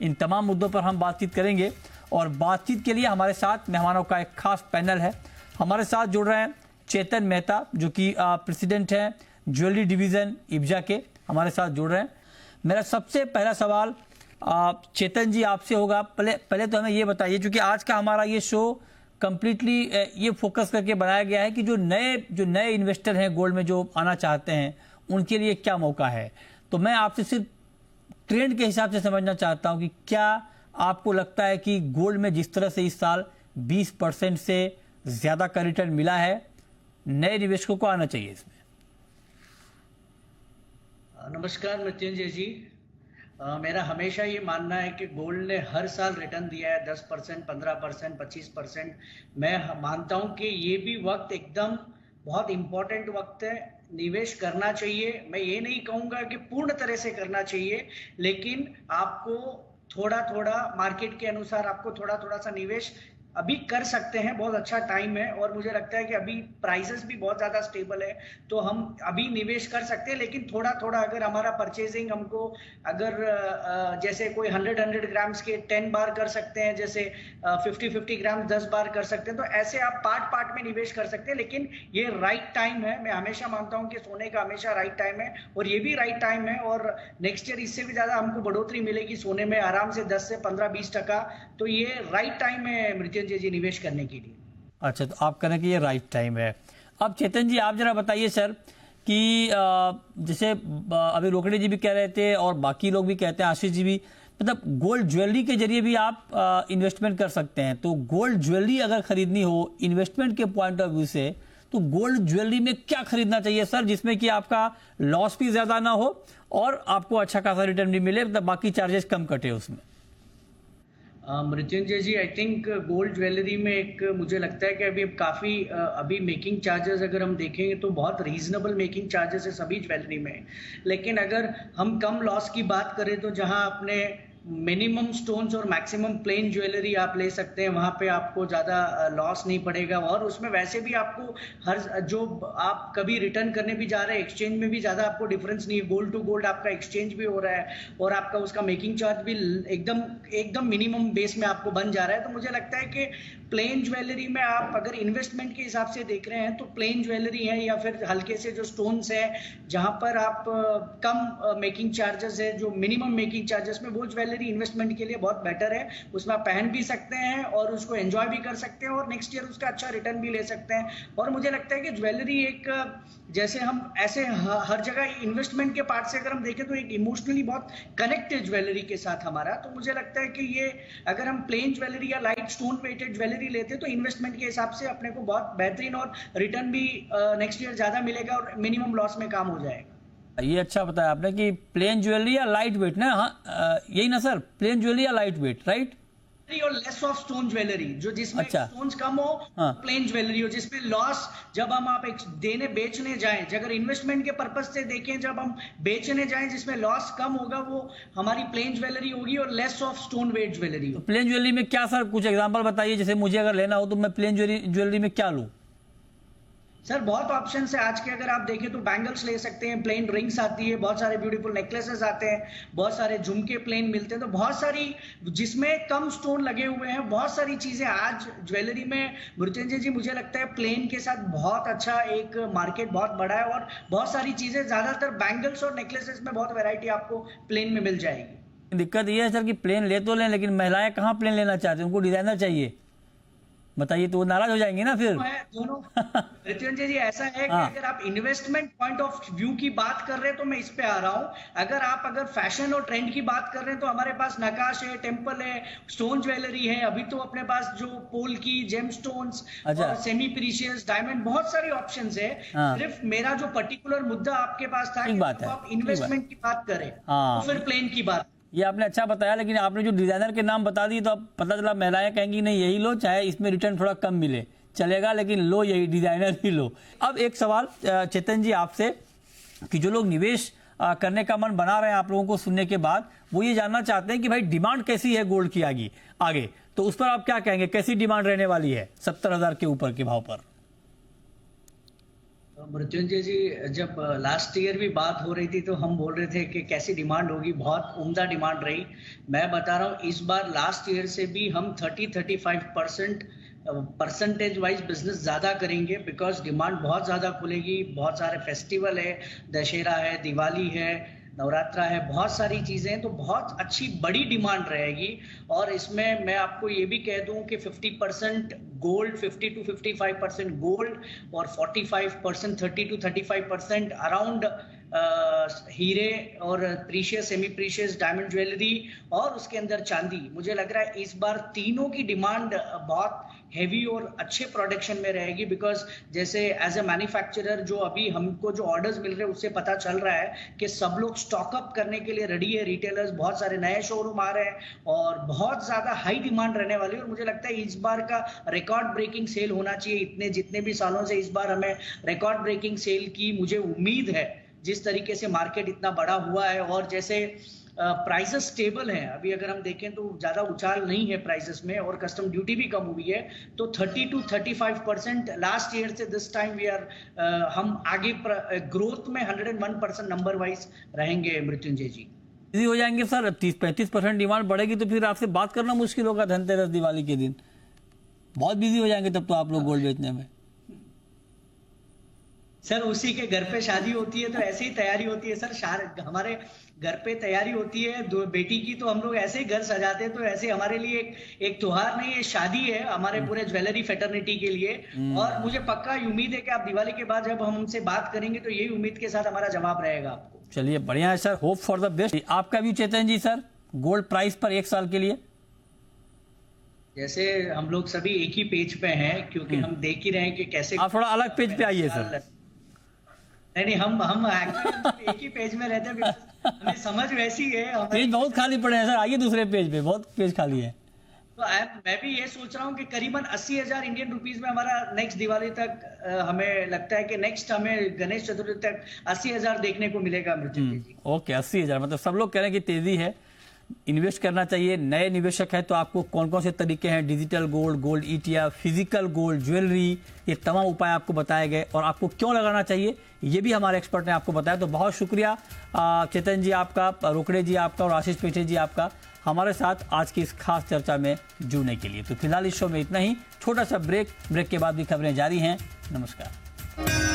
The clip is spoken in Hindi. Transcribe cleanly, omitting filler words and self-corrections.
इन तमाम मुद्दों पर हम बातचीत करेंगे और बातचीत के लिए हमारे साथ मेहमानों का एक खास पैनल है। हमारे साथ जुड़ रहे हैं चेतन मेहता जो कि प्रेसिडेंट हैं ज्वेलरी डिवीज़न इब्जा के, हमारे साथ जुड़ रहे हैं। मेरा सबसे पहला सवाल चेतन जी आपसे होगा। पहले तो हमें ये बताइए, क्योंकि आज का हमारा ये शो कम्प्लीटली ये फोकस करके बनाया गया है कि जो नए इन्वेस्टर हैं गोल्ड में जो आना चाहते हैं उनके लिए क्या मौका है। तो मैं आपसे सिर्फ ट्रेंड के हिसाब से समझना चाहता हूं कि क्या आपको लगता है कि गोल्ड में जिस तरह से इस साल 20% से ज्यादा का रिटर्न मिला है, नए निवेशकों को आना चाहिए इसमें? नमस्कार मृत्युंजय जी। मेरा हमेशा ये मानना है कि गोल्ड ने हर साल रिटर्न दिया है 10%, 15%, 25%। मैं मानता हूं कि ये भी वक्त एकदम बहुत इंपॉर्टेंट वक्त है, निवेश करना चाहिए। मैं ये नहीं कहूंगा कि पूर्ण तरह से करना चाहिए, लेकिन आपको थोड़ा थोड़ा मार्केट के अनुसार आपको थोड़ा थोड़ा सा निवेश अभी कर सकते हैं। बहुत अच्छा टाइम है और मुझे लगता है कि अभी प्राइसेस भी बहुत ज्यादा स्टेबल है, तो हम अभी निवेश कर सकते हैं। लेकिन थोड़ा थोड़ा अगर हमारा परचेजिंग हमको अगर जैसे कोई 100 ग्राम्स के 10 बार कर सकते हैं, जैसे 50 ग्राम 10 बार कर सकते हैं, तो ऐसे आप पार्ट में निवेश कर सकते हैं। लेकिन ये राइट टाइम है। मैं हमेशा मानता हूं कि सोने का हमेशा राइट टाइम है और ये भी राइट टाइम है। और नेक्स्ट ईयर इससे भी ज्यादा हमको बढ़ोतरी मिलेगी सोने में आराम से 10 से 15-20%। तो ये राइट टाइम है मृत्युंजय जी निवेश करने के लिए। अच्छा, तो आप कह रहे हैं कि ये राइट टाइम है। अब चेतन जी आप जरा बताइए सर कि जैसे अभी रोकड़े जी भी कह रहे थे और बाकी लोग भी कहते हैं, आशीष जी भी, मतलब गोल्ड ज्वेलरी के जरिए भी आप इन्वेस्टमेंट कर सकते हैं। तो गोल्ड ज्वेलरी अगर खरीदनी हो इन्वेस्टमेंट के पॉइंट ऑफ व्यू से, तो गोल्ड ज्वेलरी में क्या खरीदना चाहिए सर जिसमें कि आपका लॉस भी ज्यादा ना हो और आपको अच्छा खासा रिटर्न भी मिले, मतलब बाकी चार्जेस कम कटे उसमें? मृत्युंजय जी, आई थिंक गोल्ड ज्वेलरी में एक मुझे लगता है कि अभी काफ़ी अभी मेकिंग चार्जेस अगर हम देखेंगे तो बहुत रीजनेबल मेकिंग चार्जेस है सभी ज्वेलरी में। लेकिन अगर हम कम लॉस की बात करें तो जहां आपने मिनिमम स्टोन्स और मैक्सिमम प्लेन ज्वेलरी आप ले सकते हैं, वहां पे आपको ज़्यादा लॉस नहीं पड़ेगा। और उसमें वैसे भी आपको हर जो आप कभी रिटर्न करने भी जा रहे हैं, एक्सचेंज में भी ज़्यादा आपको डिफरेंस नहीं है। गोल्ड टू गोल्ड आपका एक्सचेंज भी हो रहा है और आपका उसका मेकिंग चार्ज भी एकदम मिनिमम बेस में आपको बन जा रहा है। तो मुझे लगता है कि प्लेन ज्वेलरी में आप अगर इन्वेस्टमेंट के हिसाब से देख रहे हैं तो प्लेन ज्वेलरी है या फिर हल्के से जो स्टोन्स है जहां पर आप कम मेकिंग चार्जेस है, जो मिनिमम मेकिंग चार्जेस में, वो ज्वेलरी इन्वेस्टमेंट के लिए बहुत बेटर है। उसमें आप पहन भी सकते हैं और उसको एंजॉय भी कर सकते हैं और नेक्स्ट ईयर उसका अच्छा रिटर्न भी ले सकते हैं। और मुझे लगता है कि ज्वेलरी एक, जैसे हम ऐसे हर जगह इन्वेस्टमेंट के पार्ट से अगर हम देखें तो एक इमोशनली बहुत कनेक्ट है ज्वेलरी के साथ हमारा। तो मुझे लगता है कि ये अगर हम प्लेन ज्वेलरी या लाइट स्टोन वेटेड ज्वेलरी लेते तो इन्वेस्टमेंट के हिसाब से अपने को बहुत बेहतरीन और रिटर्न भी नेक्स्ट ईयर ज्यादा मिलेगा और मिनिमम लॉस में काम हो जाएगा। ये अच्छा बताया आपने कि प्लेन ज्वेलरी या लाइट वेट ना। हाँ, यही ना सर, प्लेन ज्वेलरी या लाइट वेट, राइट? और लेस ऑफ स्टोन ज्वेलरी, जो जिसमें अच्छा, स्टोन्स कम हो, हाँ, प्लेन ज्वेलरी हो जिसमें लॉस, जब हम आप देने बेचने जाएं, अगर इन्वेस्टमेंट के पर्पज से देखें, जब हम बेचने जाएं जिसमें लॉस कम होगा, वो हमारी प्लेन ज्वेलरी होगी और less of stone weight jewellery. तो प्लेन ज्वेलरी में क्या सर, कुछ एग्जांपल बताइए। जैसे मुझे अगर लेना हो तो मैं प्लेन ज्वेलरी में क्या लूं? सर बहुत ऑप्शन है आज के। अगर आप देखें तो बैंगल्स ले सकते हैं, प्लेन रिंग्स आती है, बहुत सारे ब्यूटीफुल नेकलेसेस आते हैं, बहुत सारे झुमके प्लेन मिलते हैं। तो बहुत सारी जिसमें कम स्टोन लगे हुए हैं, बहुत सारी चीजें आज ज्वेलरी में। मृत्युंजय जी मुझे लगता है प्लेन के साथ बहुत अच्छा एक मार्केट बहुत बड़ा है और बहुत सारी चीजें, ज्यादातर बैंगल्स और नेकलेसेस में बहुत वैरायटी आपको प्लेन में मिल जाएगी। दिक्कत ये है सर कि प्लेन ले तो लें, लेकिन महिलाएं कहाँ प्लेन लेना चाहती हैं, उनको डिजाइनर चाहिए। बताइए, तो वो नाराज हो जाएंगी ना फिर। दोनों मृत्युंजय जी ऐसा है कि अगर आप इन्वेस्टमेंट पॉइंट ऑफ व्यू की बात कर रहे हैं तो मैं इस पे आ रहा हूं। अगर फैशन और ट्रेंड की बात कर रहे हैं तो हमारे पास नकाश है, टेम्पल है, स्टोन ज्वेलरी है। अभी तो अपने पास जो पोल की जेम स्टोन्स और सेमी प्रीशियस डायमंड, बहुत सारी ऑप्शंस है। सिर्फ मेरा जो पर्टिकुलर मुद्दा आपके पास था कि आप इन्वेस्टमेंट की बात करें तो फिर प्लेन की बात। ये आपने अच्छा बताया, लेकिन आपने जो डिजाइनर के नाम बता दिए तो अब पता चला महिलाएं कहेंगी नहीं यही लो, चाहे इसमें रिटर्न थोड़ा कम मिले चलेगा, लेकिन लो यही डिजाइनर ही लो। अब एक सवाल चेतन जी आपसे कि जो लोग निवेश करने का मन बना रहे हैं आप लोगों को सुनने के बाद, वो ये जानना चाहते हैं कि भाई डिमांड कैसी है गोल्ड की आगे, तो उस पर आप क्या कहेंगे? कैसी डिमांड रहने वाली है 70,000 के ऊपर के भाव पर? मृत्युंजय जी, जब लास्ट ईयर भी बात हो रही थी तो हम बोल रहे थे कि कैसी डिमांड होगी, बहुत उम्दा डिमांड रही। मैं बता रहा हूँ इस बार लास्ट ईयर से भी हम 30-35% परसेंटेज वाइज बिजनेस ज्यादा करेंगे, बिकॉज डिमांड बहुत ज्यादा खुलेगी। बहुत सारे फेस्टिवल है, दशहरा है, दिवाली है, नवरात्रा है, बहुत सारी चीजें हैं, तो बहुत अच्छी बड़ी डिमांड रहेगी। और इसमें मैं आपको ये भी कह दूं कि 50% गोल्ड, 50-55% गोल्ड और 45%, 30-35% अराउंड हीरे और precious, semi precious, diamond jewellery और उसके अंदर चांदी। मुझे लग रहा है इस बार तीनों की डिमांड बहुत हेवी और अच्छे प्रोडक्शन में रहेगी, बिकॉज जैसे एज ए मैन्युफैक्चरर जो अभी हमको जो ऑर्डर्स मिल रहे हैं उससे पता चल रहा है कि सब लोग स्टॉक अप करने के लिए रेडी है। रिटेलर्स, बहुत सारे नए शोरूम आ रहे हैं और बहुत ज्यादा हाई डिमांड रहने वाली है। और मुझे लगता है इस बार का रिकॉर्ड ब्रेकिंग सेल होना चाहिए। इतने जितने भी सालों से इस बार हमें रिकॉर्ड ब्रेकिंग सेल की मुझे उम्मीद है, जिस तरीके से मार्केट इतना बड़ा हुआ है और जैसे प्राइसेस स्टेबल हैं। अभी अगर हम देखें तो ज्यादा उछाल नहीं है प्राइसेस में और कस्टम ड्यूटी भी कम हुई है। तो 30-35% लास्ट ईयर से दिस टाइम वी आर, हम आगे ग्रोथ में 101% नंबर वाइज रहेंगे मृत्युंजय जी। बिजी हो जाएंगे सर, 30-35% डिमांड बढ़ेगी तो फिर आपसे बात करना मुश्किल होगा धनतेरस दिवाली के दिन। बहुत बिजी हो जाएंगे तब तो आप लोग गोल्ड बेचने में। सर उसी के घर पे शादी होती है तो ऐसे ही तैयारी होती है सर। हमारे घर पे तैयारी होती है दो बेटी की, तो हम लोग ऐसे ही घर सजाते हैं। तो ऐसे हमारे लिए एक त्योहार नहीं है, शादी है हमारे पूरे ज्वेलरी फेटर्निटी के लिए। और मुझे पक्का उम्मीद है कि आप दिवाली के बाद जब हम हमसे बात करेंगे तो यही उम्मीद के साथ हमारा जवाब रहेगा आपको। चलिए बढ़िया है sir, hope for the best. आपका भी चेतन जी सर, गोल्ड प्राइस पर 1 साल के लिए? जैसे हम लोग सभी एक ही पेज पे हैं, क्योंकि हम देख ही रहे हैं कि कैसे। आप थोड़ा अलग पेज पे आइए सर। नहीं, हम एक्चुअली एक ही पेज में रहते हैं, हमें समझ वैसी है। पेज बहुत खाली पड़े हैं सर, आइए दूसरे पेज पे, बहुत पेज खाली है। तो मैं भी ये सोच रहा हूँ कि करीबन 80,000 इंडियन रुपीज में हमारा नेक्स्ट दिवाली तक, हमें लगता है कि नेक्स्ट हमें गणेश चतुर्थी तक 80,000 देखने को मिलेगा मृत्युंजय जी। ओके, 80,000 मतलब सब लोग कह रहे हैं कि तेजी है, इन्वेस्ट करना चाहिए। नए निवेशक है तो आपको कौन कौन से तरीके हैं, digital gold, gold ETF, physical gold, jewellery, ये तमाम उपाय आपको बताए गए और आपको क्यों लगाना चाहिए ये भी हमारे एक्सपर्ट ने आपको बताया। तो बहुत शुक्रिया चेतन जी आपका, रोकड़े जी आपका और आशीष पेटे जी आपका हमारे साथ आज की इस खास चर्चा में जुड़ने के लिए। तो फिलहाल इस शो में इतना ही, छोटा सा ब्रेक के बाद भी खबरें जारी हैं। नमस्कार।